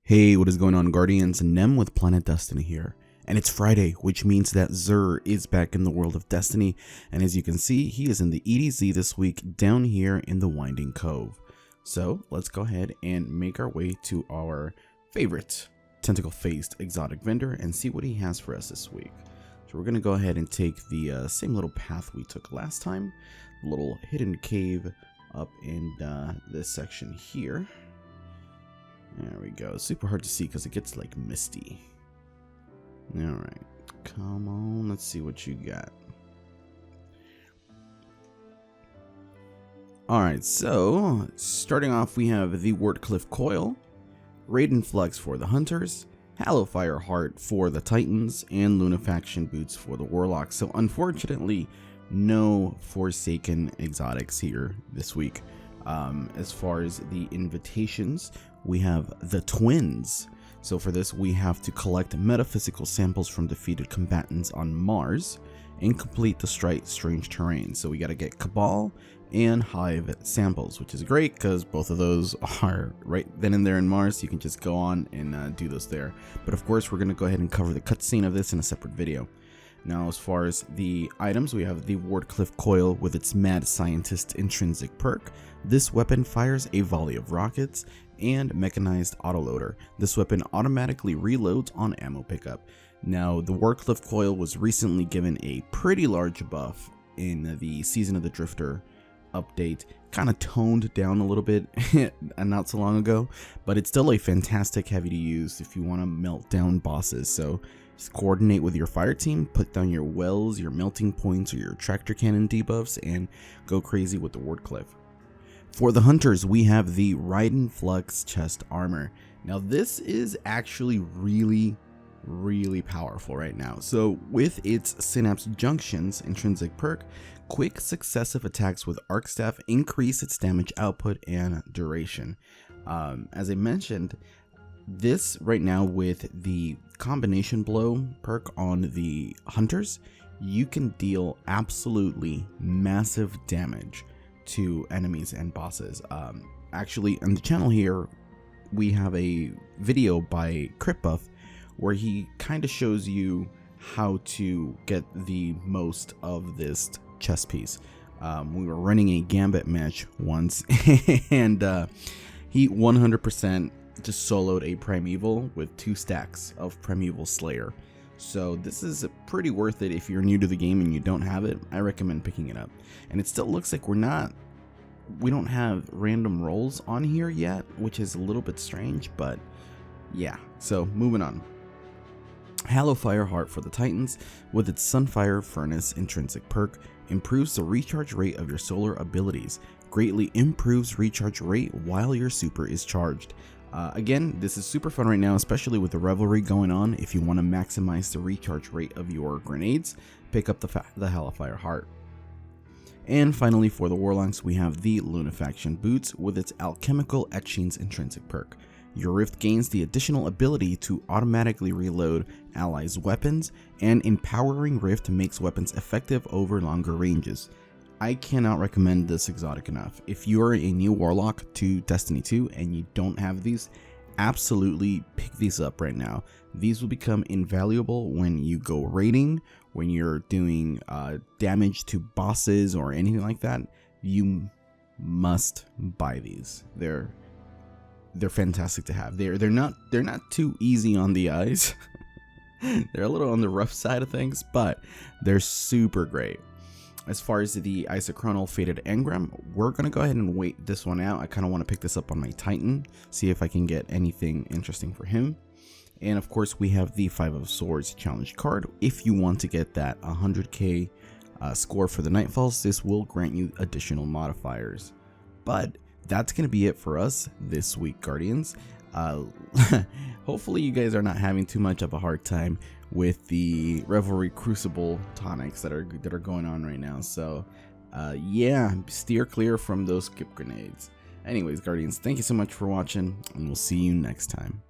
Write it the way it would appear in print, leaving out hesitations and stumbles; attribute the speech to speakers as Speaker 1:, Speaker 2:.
Speaker 1: Hey, what is going on, Guardians? Nem with Planet Destiny here. And it's Friday, which means that Xûr is back in the world of Destiny. And as you can see, he is in the EDZ this week down here in the Winding Cove. So let's go ahead and make our way to our favorite tentacle-faced exotic vendor and see what he has for us this week. So we're going to go ahead and take the same little path we took last time. The little hidden cave up in this section here. There we go. It's super hard to see because it gets like misty. Alright. Come on. Let's see what you got. Alright, so starting off we have the Wardcliff Coil, Raiden Flux for the Hunters, Hallowfire Heart for the Titans, and Lunafaction Boots for the Warlocks. So unfortunately, no Forsaken exotics here this week. As far as the invitations, we have the Twins. So for this, we have to collect metaphysical samples from defeated combatants on Mars and complete the strange terrain. So we got to get Cabal and Hive samples, which is great because both of those are right then and there in Mars. You can just go on and do those there. But of course, we're going to go ahead and cover the cutscene of this in a separate video. Now, as far as the items, we have the Wardcliff Coil with its Mad Scientist intrinsic perk. This weapon fires a volley of rockets and mechanized autoloader. This weapon automatically reloads on ammo pickup. Now, the Wardcliff Coil was recently given a pretty large buff in the Season of the Drifter update, kind of toned down a little bit not so long ago, but it's still a fantastic heavy to use if you want to melt down bosses. So just coordinate with your fire team, put down your wells, your melting points, or your tractor cannon debuffs, and go crazy with the Wardcliff. For the Hunters, we have the Raiden Flux chest armor. Now this is actually really powerful right now. So with its Synapse Junctions intrinsic perk, quick successive attacks with Arc Staff increase its damage output and duration. As I mentioned, this right now with the combination blow perk on the Hunters, you can deal absolutely massive damage to enemies and bosses. Actually, on the channel here, we have a video by Cryptbuff where he kind of shows you how to get the most of this chess piece. We were running a Gambit match once and he 100% just soloed a Primeval with 2 stacks of Primeval Slayer. So this is pretty worth it if you're new to the game and you don't have it. I recommend picking it up. And it still looks like we don't have random rolls on here yet, which is a little bit strange, but yeah. So moving on. Hallowfire Heart for the Titans with its Sunfire Furnace intrinsic perk improves the recharge rate of your solar abilities, greatly improves recharge rate while your super is charged. Again, this is super fun right now, especially with the Revelry going on. If you want to maximize the recharge rate of your grenades, pick up the Hallowfire Heart. And finally, for the Warlocks, we have the Lunafaction Boots with its Alchemical Etchings intrinsic perk. Your Rift gains the additional ability to automatically reload allies' weapons, and Empowering Rift makes weapons effective over longer ranges. I cannot recommend this exotic enough. If you're a new Warlock to Destiny 2 and you don't have these, absolutely pick these up right now. These will become invaluable when you go raiding, when you're doing damage to bosses or anything like that. You must buy these. They're fantastic to have. They're not too easy on the eyes. They're a little on the rough side of things, but they're super great. As far as the Isochronal Faded Engram, we're going to go ahead and wait this one out. I kind of want to pick this up on my Titan, see if I can get anything interesting for him. And of course, we have the 5 of Swords challenge card. If you want to get that 100k score for the Nightfalls, this will grant you additional modifiers. But that's going to be it for us this week, Guardians. Hopefully you guys are not having too much of a hard time with the Revelry Crucible tonics that are going on right now. So yeah, steer clear from those skip grenades. Anyways, Guardians, thank you so much for watching, and we'll see you next time.